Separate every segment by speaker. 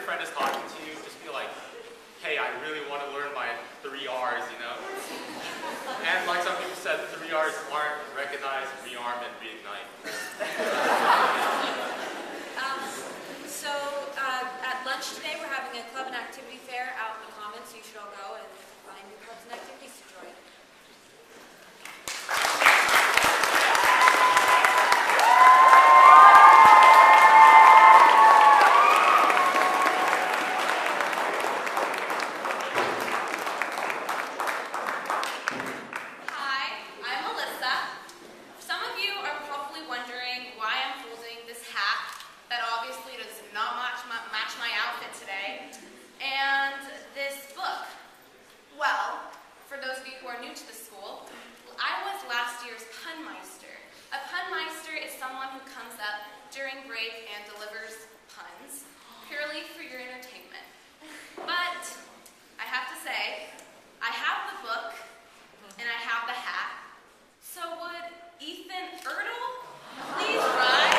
Speaker 1: your friend is talking to you, just be like, hey, I really want to learn my 3 R's, you know? And like some people said, the 3 R's aren't recognize, rearm, and reignite.
Speaker 2: At lunch today, we're having a club and activity fair out in the Commons, so you should all go and find new clubs and activities to join.
Speaker 3: during break and delivers puns, purely for your entertainment. But I have to say, I have the book and I have the hat. So would Ethan Ertl please rise?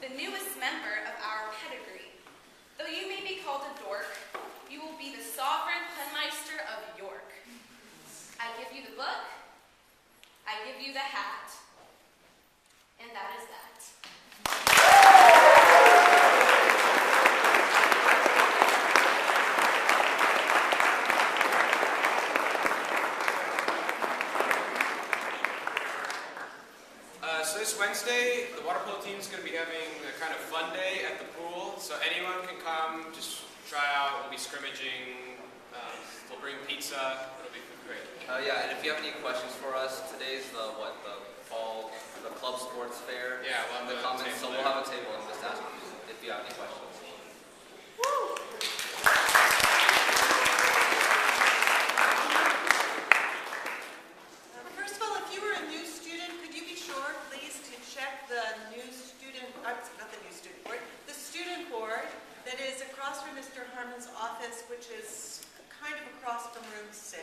Speaker 3: The newest member of our pedigree. Though you may be called a dork, you will be the sovereign Punmeister of York. I give you the book, I give you the hat, and that is that.
Speaker 4: So this Wednesday, the water polo team is going to be having a kind of fun day at the pool. So anyone can come, just try out. We'll be scrimmaging. We'll bring pizza. It'll be great.
Speaker 5: Yeah, and if you have any questions for us, today's the club sports fair.
Speaker 4: Yeah, we'll have
Speaker 5: the comments. So we'll have a table and just ask you if you have any questions.
Speaker 2: Woo!
Speaker 6: Office, which is kind of across from room 6,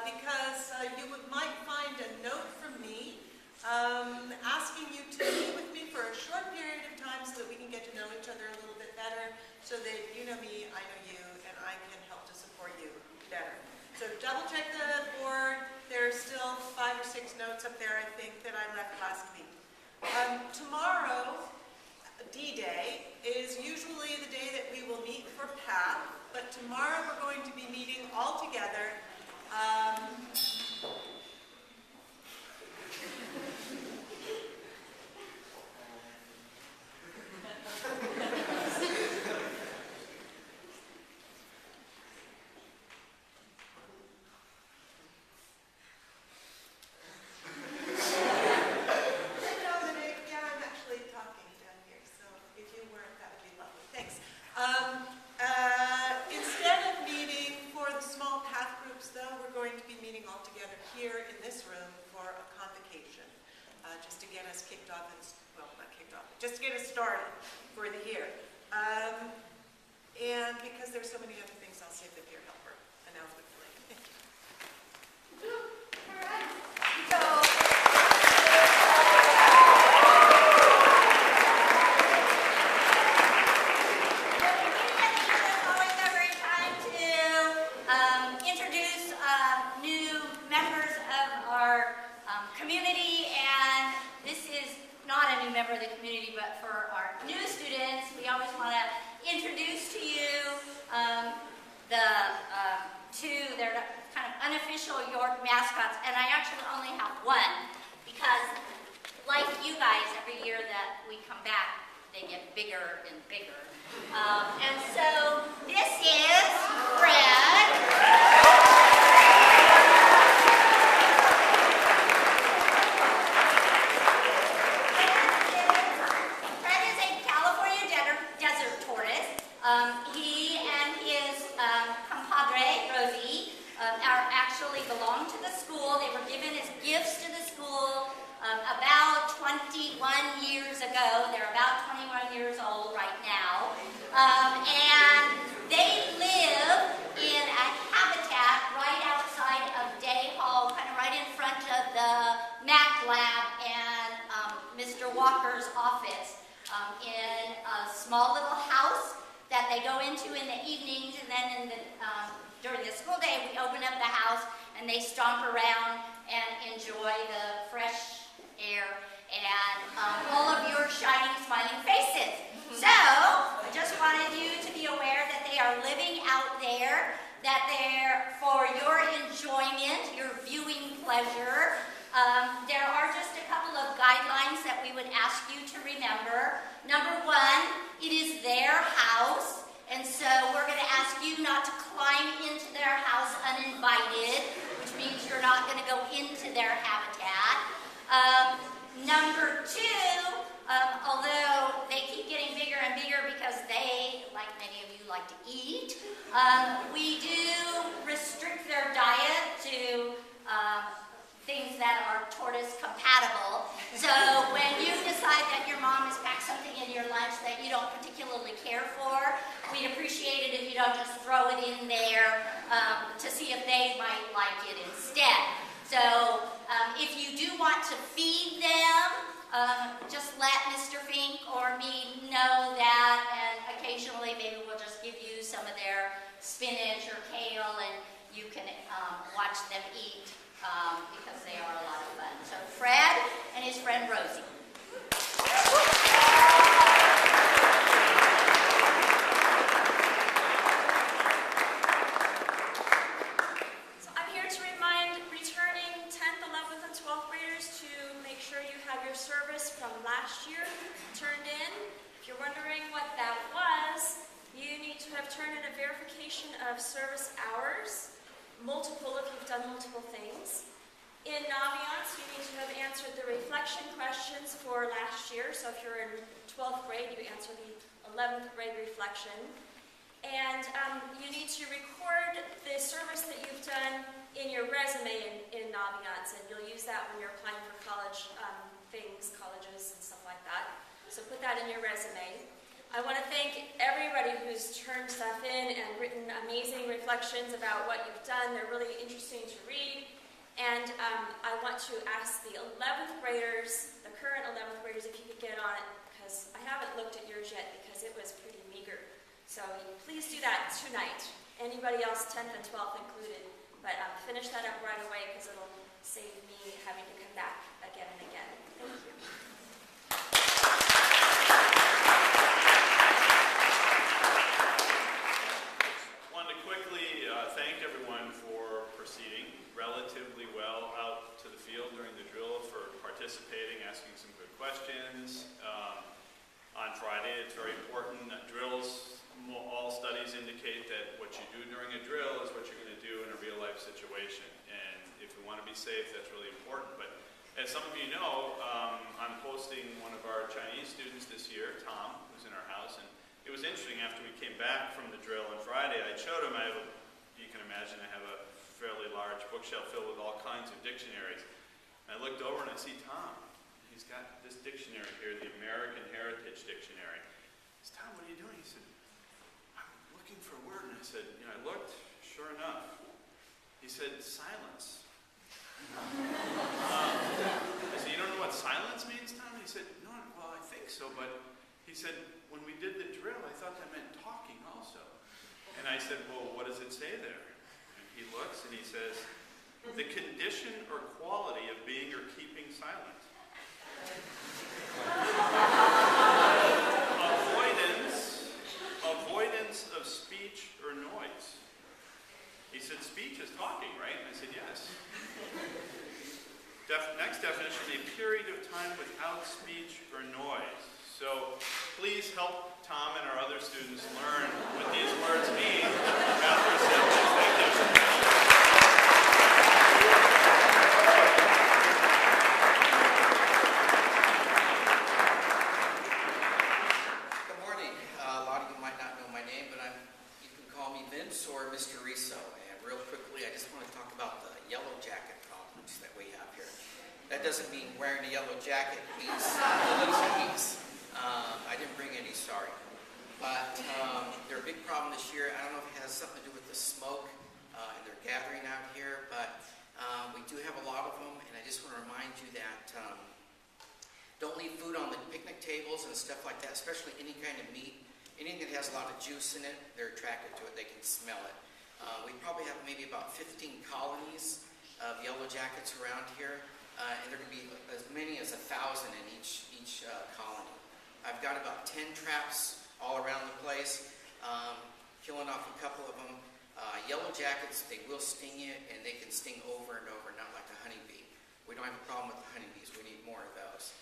Speaker 6: because you might find a note from me asking you to meet with me for a short period of time so that we can get to know each other a little bit better, so that you know me, I know you, and I can help to support you better. So double check the board. There's still 5 or 6 notes up there, I think, that I left last week. Tomorrow, D-Day, is usually the day that we will meet for PATH, but tomorrow we're going to be meeting all together. Instead of meeting for the small PATH groups, though, we're going to be meeting all together here in this room for a convocation, just to get us kicked off, well, not kicked off, just to get us started for the year. And because there's so many other things, I'll save the dear helper announcement for later.
Speaker 3: All right. So
Speaker 7: community, and this is not a new member of the community, but for our new students, we always want to introduce to you their kind of unofficial York mascots, and I actually only have one, because like you guys, every year that we come back, they get bigger and bigger. And so this is Fred. He and his compadre, Rosie, actually belong to the the school. They were given as gifts to the school about 21 years ago. They're about 21 years old right now. And they live in a habitat right outside of Day Hall, kind of right in front of the Mac Lab and Mr. Walker's office, in a small little house that they go into in the evenings, and then during the school day we open up the house and they stomp around and enjoy the fresh air and all of your shining, smiling faces. So, I just wanted you to be aware that they are living out there, that they're for your enjoyment, your viewing pleasure. There are just a couple of guidelines that we would ask you to remember. Number one, it is their house, and so we're going to ask you not to climb into their house uninvited, which means you're not going to go into their habitat. Number two, although they keep getting bigger and bigger because they, like many of you, like to eat, we do restrict their diet to things that are tortoise compatible. So when you decide that your mom has packed something in your lunch that you don't particularly care for, we'd appreciate it if you don't just throw it in there to see if they might like it instead. So if you do want to feed them, just let Mr. Fink or me know that, and occasionally maybe we'll just give you some of their spinach or kale and you can watch them eat because they are a lot of fun. So Fred and his friend Rosie.
Speaker 8: So I'm here to remind returning 10th, 11th, and 12th graders to make sure you have your service from last year turned in. If you're wondering what that was, you need to have turned in a verification of service hours, multiple if you've done multiple things. In Naviance, you need to have answered the reflection questions for last year. So if you're in 12th grade, you answer the 11th grade reflection. And you need to record the service that you've done in your resume in Naviance, and you'll use that when you're applying for college things, colleges and stuff like that. So put that in your resume. I want to thank everybody who's turned stuff in and written amazing reflections about what you've done. They're really interesting to read. And I want to ask the 11th graders, the current 11th graders, if you could get on it, because I haven't looked at yours yet because it was pretty meager. So please do that tonight. Anybody else, 10th and 12th included. But finish that up right away because it'll save me having to come back again and again. Thank you.
Speaker 9: Wanted to quickly thank everyone for proceeding relatively well out to the field during the drill, for participating, asking some good questions. On Friday, it's very important that drills, all studies indicate that what you do during a drill is what you're going to do in a real life situation. And if we want to be safe, that's really important. But as some of you know, I'm hosting one of our Chinese students this year, Tom, who's in our house. And it was interesting, after we came back from the drill on Friday, I showed him, you can imagine I have a fairly large bookshelf filled with all kinds of dictionaries. And I looked over and I see Tom. He's got this dictionary here, the American Heritage Dictionary. I said, Tom, what are you doing? He said, I'm looking for a word. And I said, I looked, sure enough. He said, silence. I said, you don't know what silence means, Tom? He said, no, well, I think so, but he said, when we did the drill, I thought that meant talking also. And I said, well, what does it say there? And he looks and he says, the condition or quality of being or keeping silent. Avoidance of speech or noise. He said, speech is talking, right? And I said, yes. Next definition, a period of time without speech or noise. So please help Tom and our other students learn what these words mean about their assemblies. Thank you.
Speaker 10: Good morning. A lot of you might not know my name, but you can call me Vince or Mr. Riso. And real quickly, I just want to talk about the Yellow Jacket doesn't mean wearing a yellow jacket. It means LOTs. I didn't bring any, sorry. But they're a big problem this year. I don't know if it has something to do with the smoke and their gathering out here, but we do have a lot of them, and I just want to remind you that don't leave food on the picnic tables and stuff like that, especially any kind of meat. Anything that has a lot of juice in it, they're attracted to it. They can smell it. We probably have maybe about 15 colonies of yellow jackets around here, and there can be as many as 1,000 in each colony. I've got about 10 traps all around the place, killing off a couple of them. Yellow jackets, they will sting you, and they can sting over and over, not like a honeybee. We don't have a problem with the honeybees. We need more of those.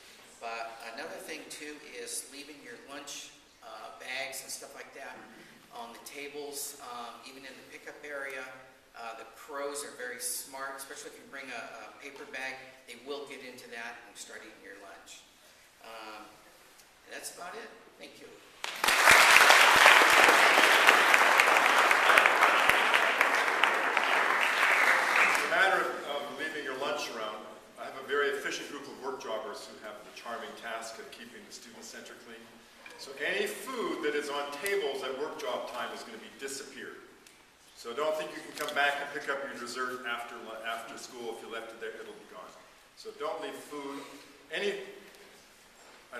Speaker 10: But another thing, too, is leaving your lunch bags and stuff like that on the tables, even in the pickup area. The crows are very smart, especially if you bring a paper bag. They will get into that and start eating your lunch. And that's about it. Thank you.
Speaker 11: The matter of leaving your lunch around, I have a very efficient group of work jobbers who have the charming task of keeping the student center clean. So any food that is on tables at work job time is going to be disappeared. So don't think you can come back and pick up your dessert after school. If you left it there, it'll be gone. So don't leave food. I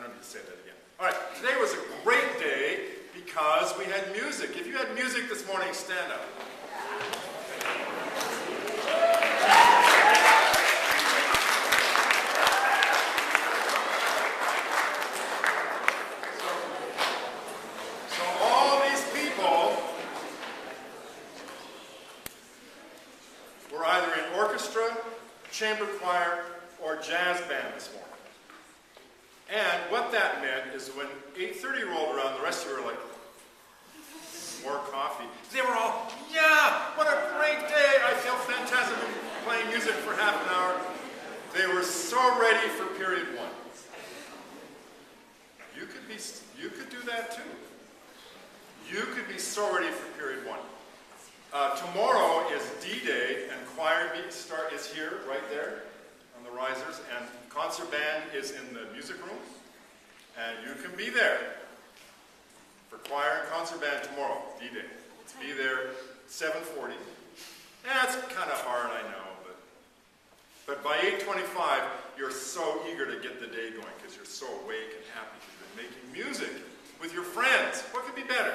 Speaker 11: don't need to say that again. All right, today was a great day because we had music. If you had music this morning, stand up. Chamber choir, or jazz band this morning. And what that meant is when 8:30 rolled around, the rest of you were like, more coffee. They were all, yeah, what a great day. I feel fantastic. I've been playing music for half an hour. They were so ready for period one. You could do that too. You could be so ready for period one. Tomorrow is D-Day, and choir is here, right there, on the risers, and concert band is in the music room, and you can be there for choir and concert band tomorrow, D-Day. Be there 7:40. That's kind of hard, I know, but by 8:25, you're so eager to get the day going because you're so awake and happy because you're making music with your friends. What could be better?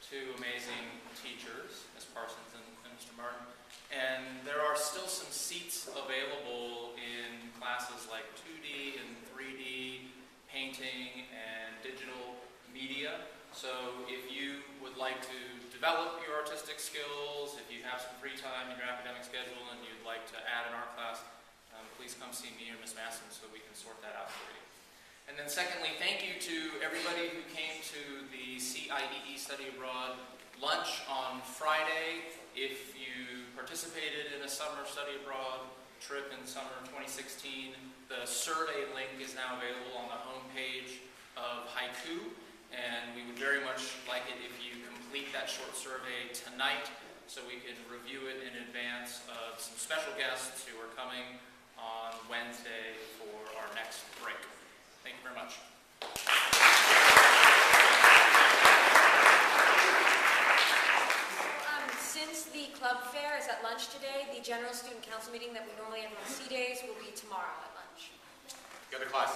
Speaker 12: Two amazing teachers, Ms. Parsons and Mr. Martin. And there are still some seats available in classes like 2D and 3D, painting and digital media. So if you would like to develop your artistic skills, if you have some free time in your academic schedule and you'd like to add an art class, please come see me or Ms. Masson so we can sort that out for you. And then secondly, thank you to everybody who came to the CIEE Study Abroad lunch on Friday. If you participated in a summer study abroad trip in summer 2016, the survey link is now available on the homepage of Haiku, and we would very much like it if you complete that short survey tonight so we can review it in advance of some special guests who are coming on Wednesday for our next break. Thank you very much.
Speaker 2: Since the club fair is at lunch today, the general student council meeting that we normally have on C days will be tomorrow at lunch.
Speaker 1: Go to class.